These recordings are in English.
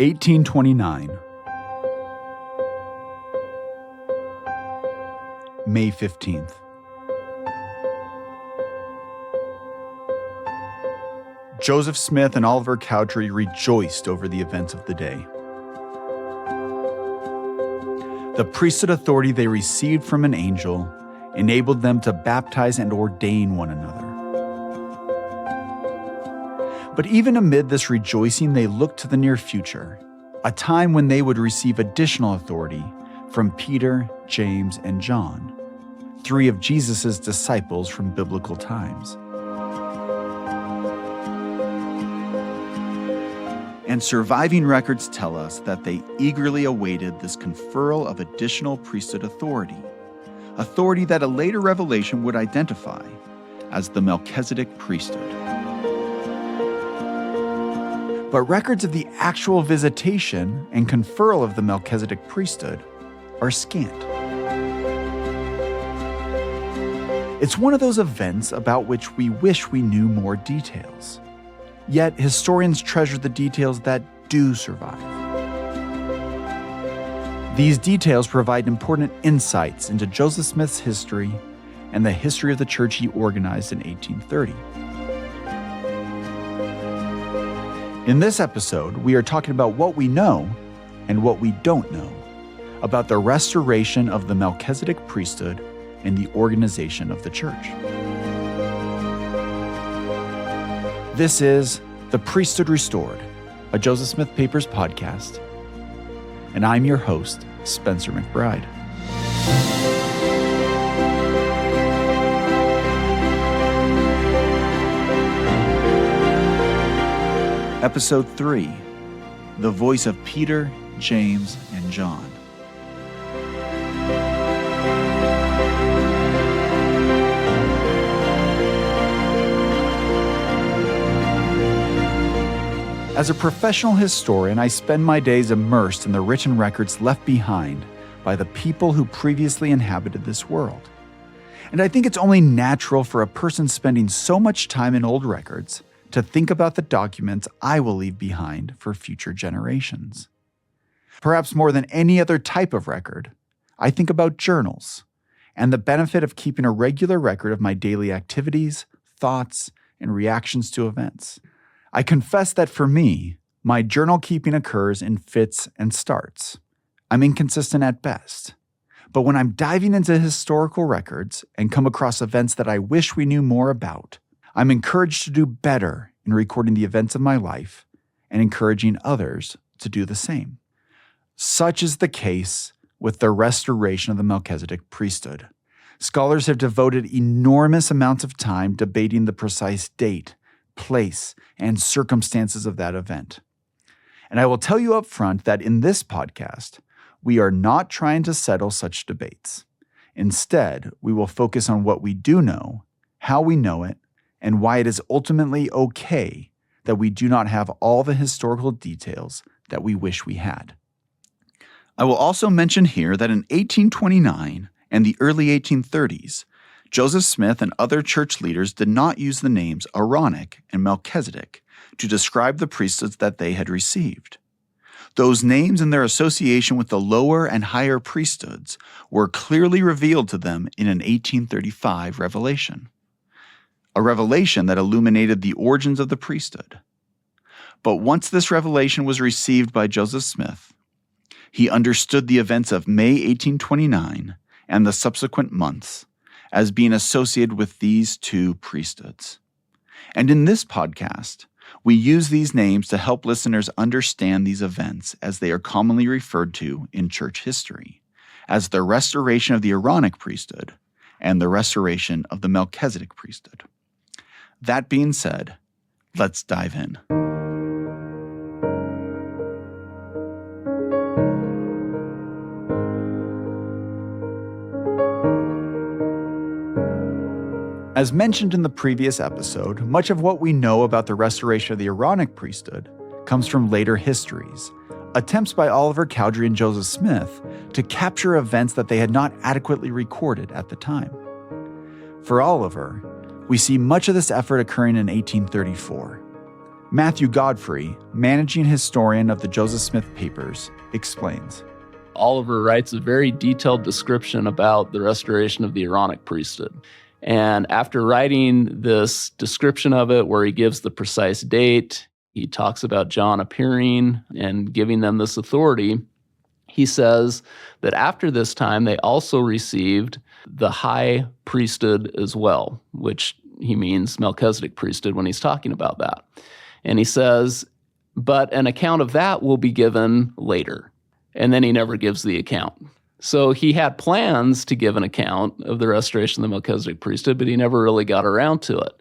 1829. May 15th. Joseph Smith and Oliver Cowdery rejoiced over the events of the day. The priesthood authority they received from an angel enabled them to baptize and ordain one another. But even amid this rejoicing, they looked to the near future, a time when they would receive additional authority from Peter, James, and John, three of Jesus' disciples from biblical times. And surviving records tell us that they eagerly awaited this conferral of additional priesthood authority that a later revelation would identify as the Melchizedek priesthood. But records of the actual visitation and conferral of the Melchizedek priesthood are scant. It's one of those events about which we wish we knew more details. Yet historians treasure the details that do survive. These details provide important insights into Joseph Smith's history and the history of the church he organized in 1830. In this episode, we are talking about what we know and what we don't know about the restoration of the Melchizedek priesthood and the organization of the church. This is the Priesthood Restored, a Joseph Smith Papers podcast, and I'm your host, Spencer McBride. Episode 3, The Voice of Peter, James, and John. As a professional historian, I spend my days immersed in the written records left behind by the people who previously inhabited this world. And I think it's only natural for a person spending so much time in old records to think about the documents I will leave behind for future generations. Perhaps more than any other type of record, I think about journals and the benefit of keeping a regular record of my daily activities, thoughts, and reactions to events. I confess that for me, my journal keeping occurs in fits and starts. I'm inconsistent at best. But when I'm diving into historical records and come across events that I wish we knew more about, I'm encouraged to do better in recording the events of my life and encouraging others to do the same. Such is the case with the restoration of the Melchizedek priesthood. Scholars have devoted enormous amounts of time debating the precise date, place, and circumstances of that event. And I will tell you up front that in this podcast, we are not trying to settle such debates. Instead, we will focus on what we do know, how we know it, and why it is ultimately okay that we do not have all the historical details that we wish we had. I will also mention here that in 1829 and the early 1830s, Joseph Smith and other church leaders did not use the names Aaronic and Melchizedek to describe the priesthoods that they had received. Those names and their association with the lower and higher priesthoods were clearly revealed to them in an 1835 revelation. A revelation that illuminated the origins of the priesthood. But once this revelation was received by Joseph Smith, he understood the events of May 1829 and the subsequent months as being associated with these two priesthoods. And in this podcast, we use these names to help listeners understand these events as they are commonly referred to in church history, as the restoration of the Aaronic priesthood and the restoration of the Melchizedek priesthood. That being said, let's dive in. As mentioned in the previous episode, much of what we know about the restoration of the Aaronic priesthood comes from later histories, attempts by Oliver Cowdery and Joseph Smith to capture events that they had not adequately recorded at the time. For Oliver, we see much of this effort occurring in 1834. Matthew Godfrey, managing historian of the Joseph Smith Papers, explains. Oliver writes a very detailed description about the restoration of the Aaronic priesthood. And after writing this description of it, where he gives the precise date, he talks about John appearing and giving them this authority. He says that after this time, they also received the high priesthood as well, which he means Melchizedek priesthood when he's talking about that. And he says, but an account of that will be given later. And then he never gives the account. So he had plans to give an account of the restoration of the Melchizedek priesthood, but he never really got around to it.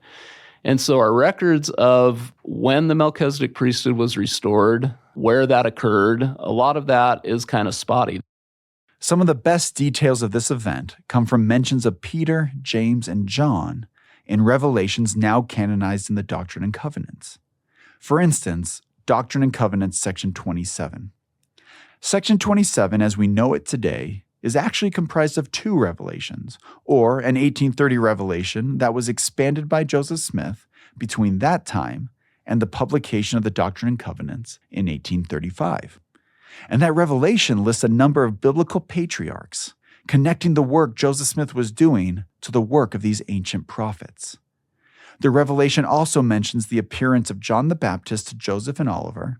And so our records of when the Melchizedek priesthood was restored, where that occurred, a lot of that is kind of spotty. Some of the best details of this event come from mentions of Peter, James, and John in revelations now canonized in the Doctrine and Covenants. For instance, Doctrine and Covenants, section 27. Section 27, as we know it today, is actually comprised of two revelations, or an 1830 revelation that was expanded by Joseph Smith between that time and the publication of the Doctrine and Covenants in 1835. And that revelation lists a number of biblical patriarchs, connecting the work Joseph Smith was doing to the work of these ancient prophets. The revelation also mentions the appearance of John the Baptist to Joseph and Oliver,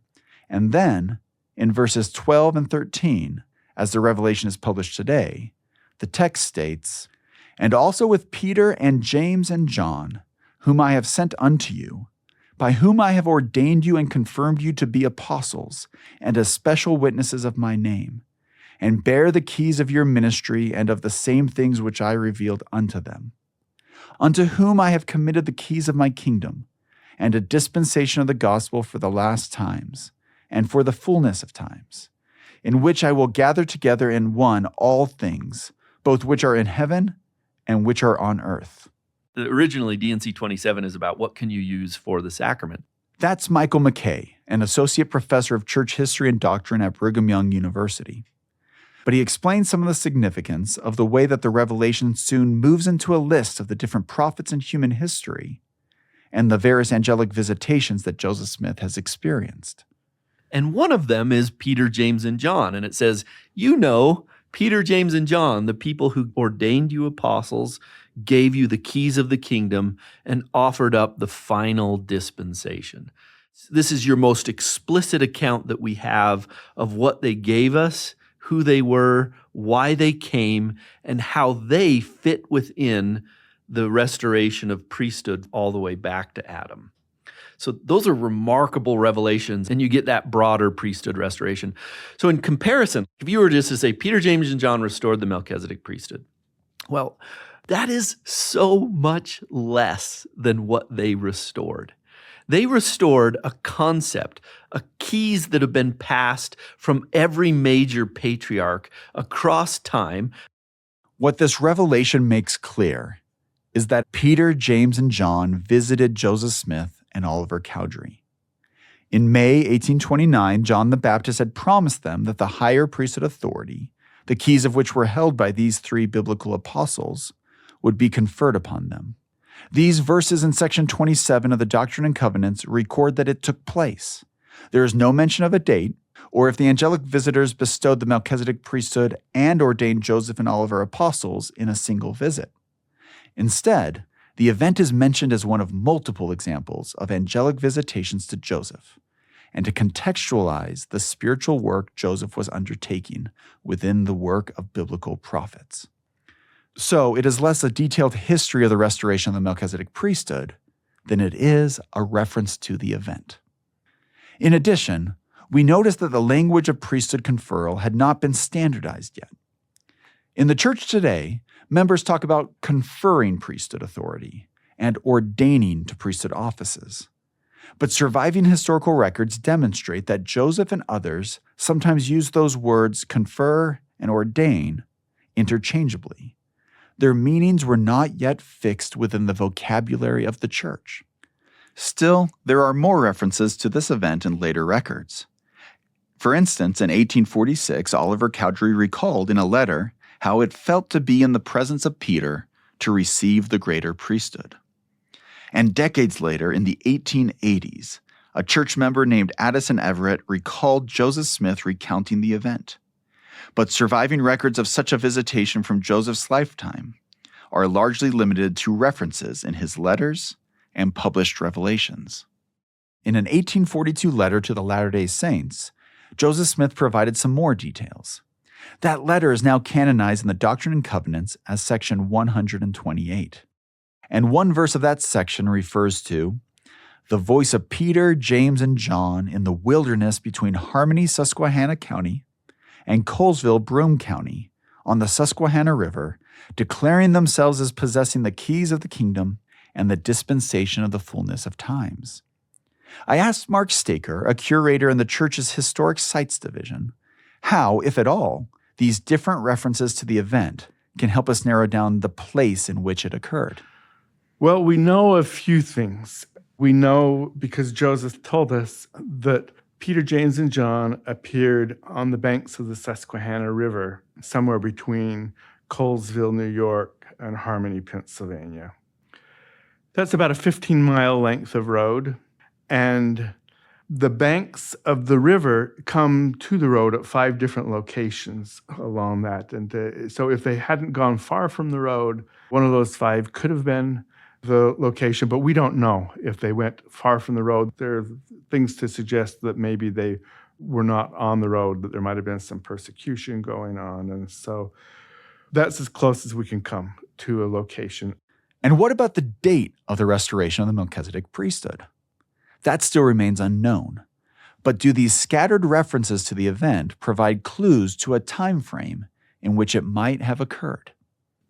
and then, in verses 12 and 13, as the revelation is published today, the text states, "And also with Peter and James and John, whom I have sent unto you, by whom I have ordained you and confirmed you to be apostles and as special witnesses of my name, and bear the keys of your ministry and of the same things which I revealed unto them. Unto whom I have committed the keys of my kingdom, and a dispensation of the gospel for the last times, and for the fullness of times, in which I will gather together in one all things, both which are in heaven and which are on earth." Originally, D&C 27 is about what can you use for the sacrament. That's Michael McKay, an associate professor of church history and doctrine at Brigham Young University. But he explains some of the significance of the way that the revelation soon moves into a list of the different prophets in human history and the various angelic visitations that Joseph Smith has experienced. And one of them is Peter, James, and John. And it says, you know, Peter, James, and John, the people who ordained you apostles, gave you the keys of the kingdom, and offered up the final dispensation. This is your most explicit account that we have of what they gave us, who they were, why they came, and how they fit within the restoration of priesthood all the way back to Adam. So those are remarkable revelations, and you get that broader priesthood restoration. So in comparison, if you were just to say Peter, James, and John restored the Melchizedek priesthood, well, that is so much less than what they restored. They restored a concept, keys that have been passed from every major patriarch across time. What this revelation makes clear is that Peter, James, and John visited Joseph Smith and Oliver Cowdery. In May 1829, John the Baptist had promised them that the higher priesthood authority, the keys of which were held by these three biblical apostles, would be conferred upon them. These verses in section 27 of the Doctrine and Covenants record that it took place. There is no mention of a date, or if the angelic visitors bestowed the Melchizedek priesthood and ordained Joseph and Oliver apostles in a single visit. Instead, the event is mentioned as one of multiple examples of angelic visitations to Joseph, and to contextualize the spiritual work Joseph was undertaking within the work of biblical prophets. So it is less a detailed history of the restoration of the Melchizedek priesthood than it is a reference to the event. In addition, we notice that the language of priesthood conferral had not been standardized yet. In the church today, members talk about conferring priesthood authority and ordaining to priesthood offices. But surviving historical records demonstrate that Joseph and others sometimes use those words confer and ordain interchangeably. Their meanings were not yet fixed within the vocabulary of the church. Still, there are more references to this event in later records. For instance, in 1846, Oliver Cowdery recalled in a letter how it felt to be in the presence of Peter to receive the greater priesthood. And decades later, in the 1880s, A church member named Addison Everett recalled Joseph Smith recounting the event. But surviving records of such a visitation from Joseph's lifetime are largely limited to references in his letters and published revelations. In an 1842 letter to the Latter-day Saints, Joseph Smith provided some more details. That letter is now canonized in the Doctrine and Covenants as section 128. And one verse of that section refers to the voice of Peter, James, and John in the wilderness between Harmony, Susquehanna County, and Colesville, Broome County, on the Susquehanna River, declaring themselves as possessing the keys of the kingdom and the dispensation of the fullness of times. I asked Mark Staker, a curator in the church's Historic Sites Division, how, if at all, these different references to the event can help us narrow down the place in which it occurred. Well, we know a few things. We know because Joseph told us that Peter, James, and John appeared on the banks of the Susquehanna River, somewhere between Colesville, New York, and Harmony, Pennsylvania. That's about a 15-mile length of road, and the banks of the river come to the road at 5 different locations along that. And so if they hadn't gone far from the road, one of those 5 could have been the location, but we don't know if they went far from the road. There are things to suggest that maybe they were not on the road, that there might have been some persecution going on. And so that's as close as we can come to a location. And what about the date of the restoration of the Melchizedek priesthood? That still remains unknown. But do these scattered references to the event provide clues to a time frame in which it might have occurred?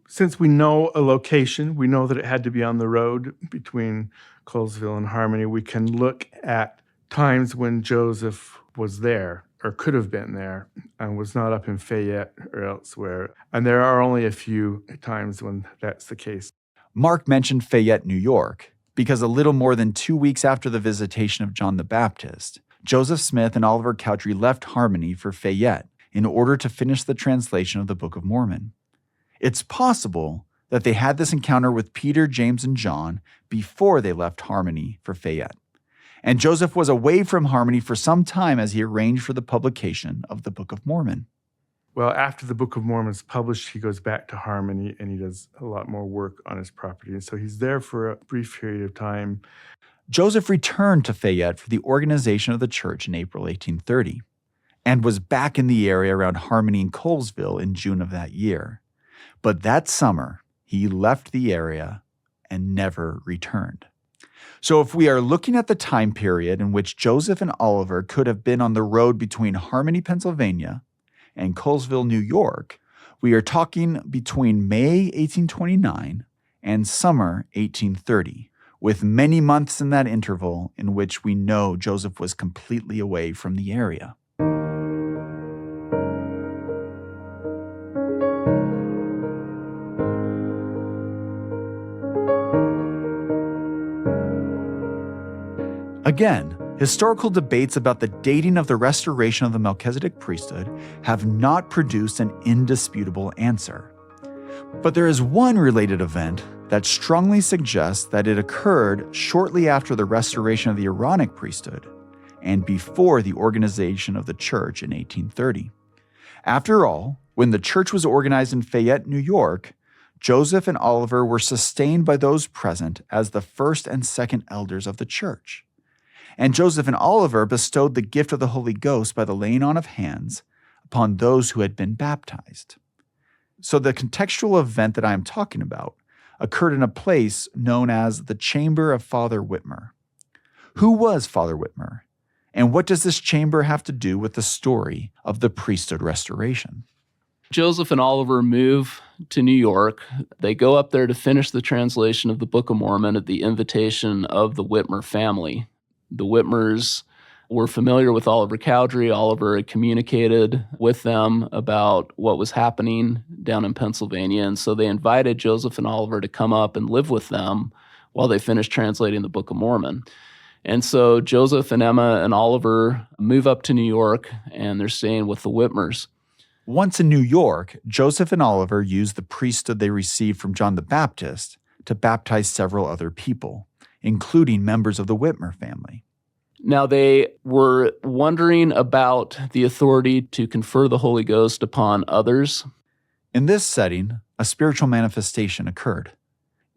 Since we know a location, we know that it had to be on the road between Colesville and Harmony, we can look at times when Joseph was there or could have been there and was not up in Fayette or elsewhere. And there are only a few times when that's the case. Mark mentioned Fayette, New York, because a little more than 2 weeks after the visitation of John the Baptist, Joseph Smith and Oliver Cowdery left Harmony for Fayette in order to finish the translation of the Book of Mormon. It's possible that they had this encounter with Peter, James, and John before they left Harmony for Fayette. And Joseph was away from Harmony for some time as he arranged for the publication of the Book of Mormon. Well, after the Book of Mormon is published, he goes back to Harmony and he does a lot more work on his property. And so he's there for a brief period of time. Joseph returned to Fayette for the organization of the church in April 1830 and was back in the area around Harmony and Colesville in June of that year. But that summer, he left the area and never returned. So if we are looking at the time period in which Joseph and Oliver could have been on the road between Harmony, Pennsylvania, and Colesville, New York, we are talking between May 1829 and summer 1830, with many months in that interval in which we know Joseph was completely away from the area. Again, historical debates about the dating of the restoration of the Melchizedek priesthood have not produced an indisputable answer. But there is one related event that strongly suggests that it occurred shortly after the restoration of the Aaronic priesthood and before the organization of the church in 1830. After all, when the church was organized in Fayette, New York, Joseph and Oliver were sustained by those present as the first and second elders of the church. And Joseph and Oliver bestowed the gift of the Holy Ghost by the laying on of hands upon those who had been baptized. So the contextual event that I am talking about occurred in a place known as the Chamber of Father Whitmer. Who was Father Whitmer? And what does this chamber have to do with the story of the priesthood restoration? Joseph and Oliver move to New York. They go up there to finish the translation of the Book of Mormon at the invitation of the Whitmer family. The Whitmers were familiar with Oliver Cowdery. Oliver had communicated with them about what was happening down in Pennsylvania, and so they invited Joseph and Oliver to come up and live with them while they finished translating the Book of Mormon. And so Joseph and Emma and Oliver move up to New York, and they're staying with the Whitmers. Once in New York, Joseph and Oliver used the priesthood they received from John the Baptist to baptize several other people, including members of the Whitmer family. Now, they were wondering about the authority to confer the Holy Ghost upon others. In this setting, a spiritual manifestation occurred.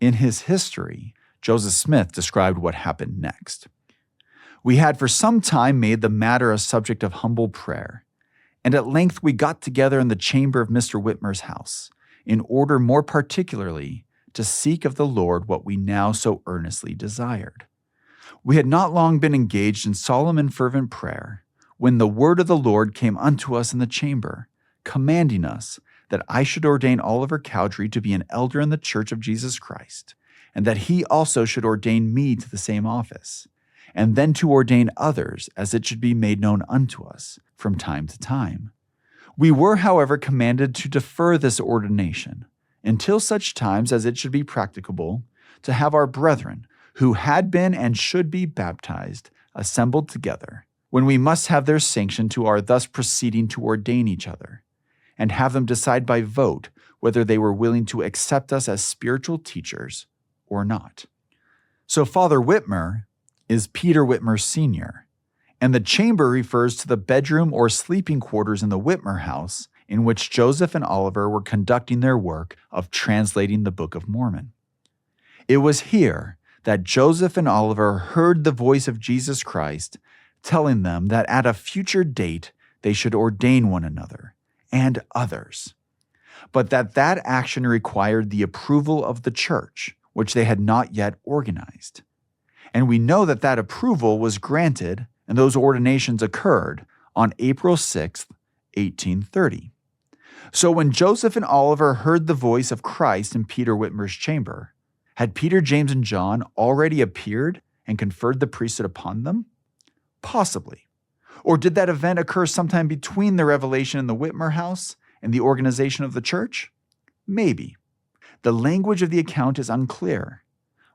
In his history, Joseph Smith described what happened next. We had for some time made the matter a subject of humble prayer, and at length we got together in the chamber of Mr. Whitmer's house, in order more particularly to seek of the Lord what we now so earnestly desired. We had not long been engaged in solemn and fervent prayer, when the word of the Lord came unto us in the chamber, commanding us that I should ordain Oliver Cowdery to be an elder in the Church of Jesus Christ, and that he also should ordain me to the same office, and then to ordain others as it should be made known unto us from time to time. We were, however, commanded to defer this ordination until such times as it should be practicable to have our brethren, who had been and should be baptized, assembled together, when we must have their sanction to our thus proceeding to ordain each other, and have them decide by vote whether they were willing to accept us as spiritual teachers or not. So Father Whitmer is Peter Whitmer Sr., and the chamber refers to the bedroom or sleeping quarters in the Whitmer house in which Joseph and Oliver were conducting their work of translating the Book of Mormon. It was here that Joseph and Oliver heard the voice of Jesus Christ telling them that at a future date they should ordain one another and others, but that action required the approval of the church, which they had not yet organized. And we know that approval was granted and those ordinations occurred on April 6th, 1830. So when Joseph and Oliver heard the voice of Christ in Peter Whitmer's chamber, had Peter, James, and John already appeared and conferred the priesthood upon them? Possibly. Or did that event occur sometime between the revelation in the Whitmer house and the organization of the church? Maybe. The language of the account is unclear.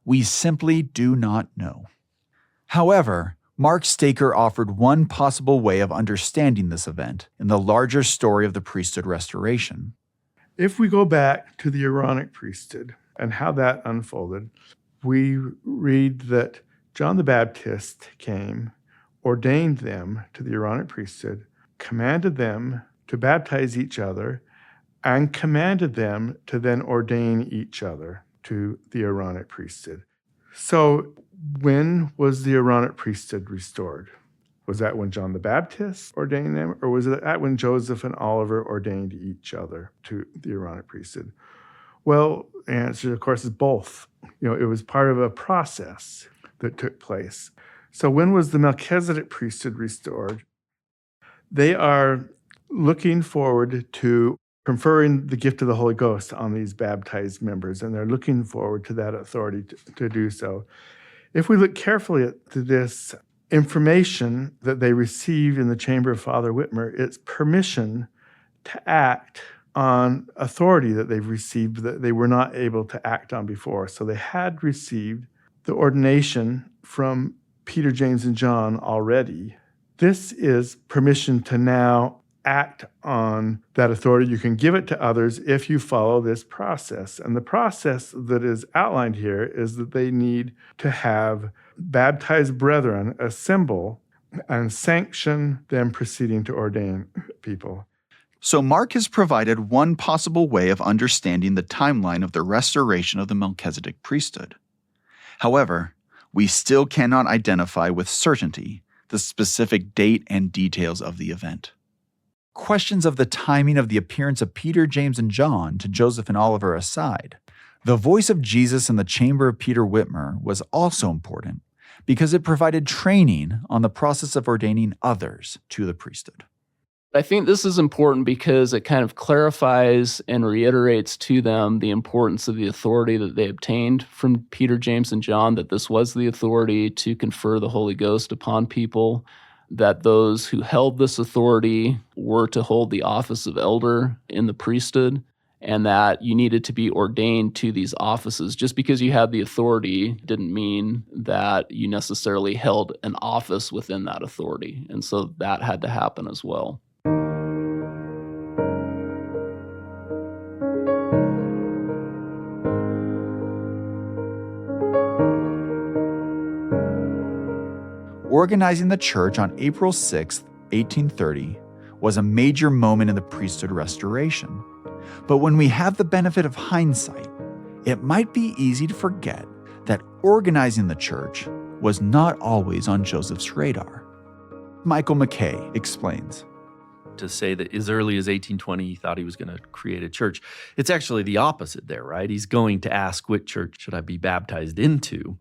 We simply do not know. However, Mark Staker offered one possible way of understanding this event in the larger story of the priesthood restoration. If we go back to the Aaronic priesthood and how that unfolded, we read that John the Baptist came, ordained them to the Aaronic priesthood, commanded them to baptize each other, and commanded them to then ordain each other to the Aaronic priesthood. So when was the Aaronic priesthood restored? Was that when John the Baptist ordained them, or was that when Joseph and Oliver ordained each other to the Aaronic priesthood? Well, the answer, of course, is both. It was part of a process that took place. So when was the Melchizedek priesthood restored? They are looking forward to conferring the gift of the Holy Ghost on these baptized members, and they're looking forward to that authority to do so. If we look carefully at this information that they received in the chamber of Father Whitmer, it's permission to act on authority that they've received that they were not able to act on before. So they had received the ordination from Peter, James, and John already. This is permission to now act on that authority. You can give it to others if you follow this process. And the process that is outlined here is that they need to have baptized brethren assemble and sanction them proceeding to ordain people. So Mark has provided one possible way of understanding the timeline of the restoration of the Melchizedek priesthood. However, we still cannot identify with certainty the specific date and details of the event. Questions of the timing of the appearance of Peter, James, and John to Joseph and Oliver aside, the voice of Jesus in the chamber of Peter Whitmer was also important because it provided training on the process of ordaining others to the priesthood. I think this is important because it kind of clarifies and reiterates to them the importance of the authority that they obtained from Peter, James, and John, that this was the authority to confer the Holy Ghost upon people, that those who held this authority were to hold the office of elder in the priesthood, and that you needed to be ordained to these offices. Just because you had the authority didn't mean that you necessarily held an office within that authority. And so that had to happen as well. organizing the church on April 6, 1830, was a major moment in the priesthood restoration. But when we have the benefit of hindsight, it might be easy to forget that organizing the church was not always on Joseph's radar. Michael McKay explains. To say that as early as 1820 he thought he was going to create a church, it's actually the opposite there, right? He's going to ask, which church should I be baptized into?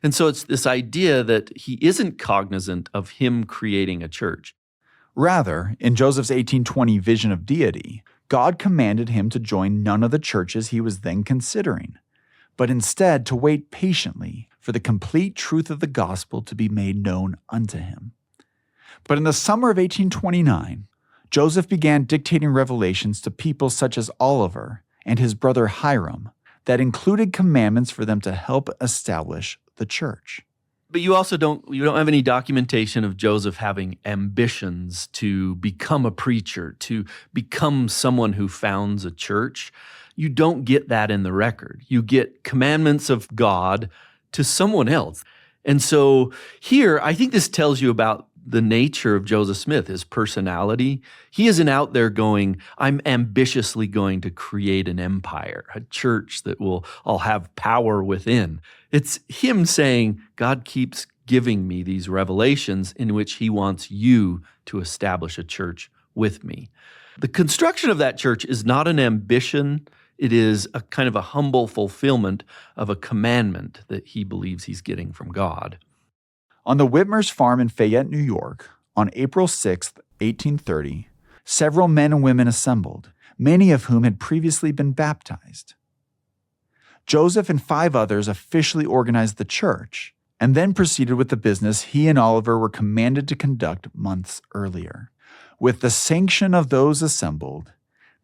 And so it's this idea that he isn't cognizant of him creating a church. Rather, in Joseph's 1820 vision of deity, God commanded him to join none of the churches he was then considering, but instead to wait patiently for the complete truth of the gospel to be made known unto him. But in the summer of 1829, Joseph began dictating revelations to people such as Oliver and his brother Hiram that included commandments for them to help establish the church. But you also don't have any documentation of Joseph having ambitions to become a preacher, to become someone who founds a church. You don't get that in the record. You get commandments of God to someone else. And so here, I think this tells you about the nature of Joseph Smith, his personality. He isn't out there going, I'm ambitiously going to create an empire, a church that will all have power within. It's him saying, God keeps giving me these revelations in which he wants you to establish a church with me. The construction of that church is not an ambition. It is a kind of a humble fulfillment of a commandment that he believes he's getting from God. On the Whitmer's farm in Fayette, New York, on April 6, 1830, several men and women assembled, many of whom had previously been baptized. Joseph and 5 others officially organized the church and then proceeded with the business he and Oliver were commanded to conduct months earlier. With the sanction of those assembled,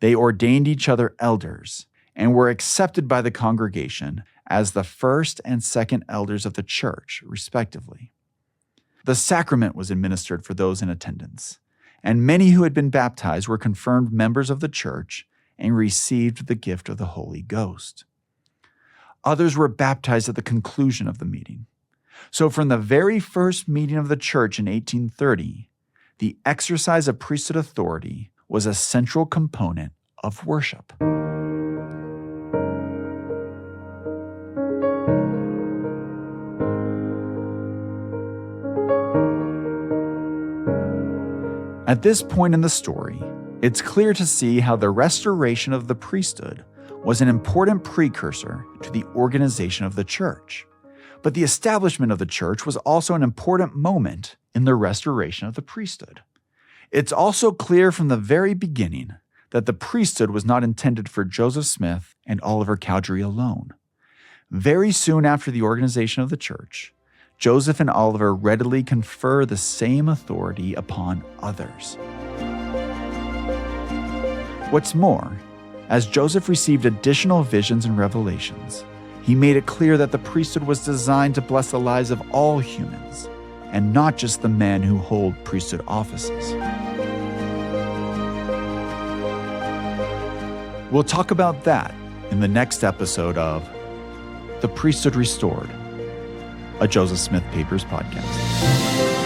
they ordained each other elders and were accepted by the congregation as the first and second elders of the church, respectively. The sacrament was administered for those in attendance, and many who had been baptized were confirmed members of the church and received the gift of the Holy Ghost. Others were baptized at the conclusion of the meeting. So from the very first meeting of the church in 1830, the exercise of priesthood authority was a central component of worship. At this point in the story, it's clear to see how the restoration of the priesthood was an important precursor to the organization of the church. But the establishment of the church was also an important moment in the restoration of the priesthood. It's also clear from the very beginning that the priesthood was not intended for Joseph Smith and Oliver Cowdery alone. Very soon after the organization of the church, Joseph and Oliver readily confer the same authority upon others. What's more, as Joseph received additional visions and revelations, he made it clear that the priesthood was designed to bless the lives of all humans, and not just the men who hold priesthood offices. We'll talk about that in the next episode of The Priesthood Restored, a Joseph Smith Papers podcast.